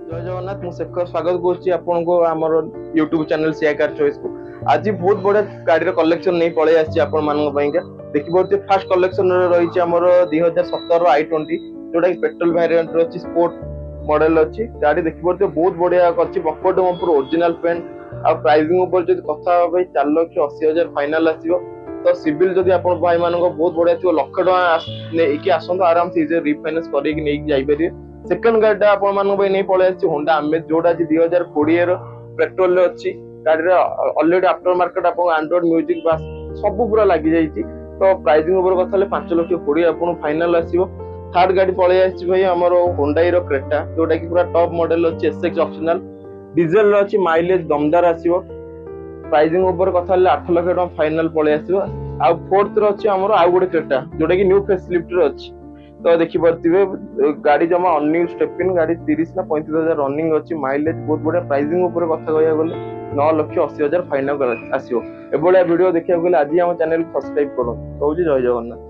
जय जगन्नाथ मु शेखर स्वागत करुच्ची आपको आमर यूट्यूब चैनल सीआईकार चॉइस को आज बहुत बड़ा गाड़ी कलेक्शन नहीं पड़े आसका देखिए फास्ट कलेक्शन रही आमर 2017 i20 जोटा कि पेट्रोल वेरिएंट रही स्पोर्ट मॉडल अच्छी गाड़ी देखिए बहुत बढ़िया कर बम्पर टू ओरिजिनल पेंट आ प्राइसिंग ऊपर जो कथा 4,80,000 फाइनाल आसो तो सिविल जदि आप भाई मान बहुत बढ़िया थी लक्ष टका आसतु आराम से रिफाइनान्स कर सेकंड गाड़ी नहीं पड़े होंडा अमेज जोड़ा 2020 पेट्रोल अच्छी गाड़ी already after market Android music बास सब पूरा लगी जाइए तो प्राइसिंग ऊपर कथा 5,20,000 आपको फाइनाल आसो थर्ड गाड़ी पड़े भाई आमर होंडाई क्रेटा जोटा कि पूरा टॉप मॉडल अच्छी एसएक्स ऑप्शनल डीजल अच्छी माइलेज दमदार आसो प्राइसिंग ऊपर कथा 8 लाख टका फाइनाल पड़े आसो आ फोर्थ अच्छी आमर आउ गोटे क्रेटा जोटा कि न्यू फेस लिफ्ट अच्छी तो देखिए गाड़ी जमा अन्यू स्टेपिन गाड़ी 30 ना 35,000 रनिंग अच्छी माइलेज बहुत बढ़िया प्राइसिंग ऊपर कथा कह गले 9,80,000 फाइनाल आसो एभलिया वीडियो देखा गले आज आम चैनल सब्सक्राइब करूँ कहूँ जय जगन्नाथ।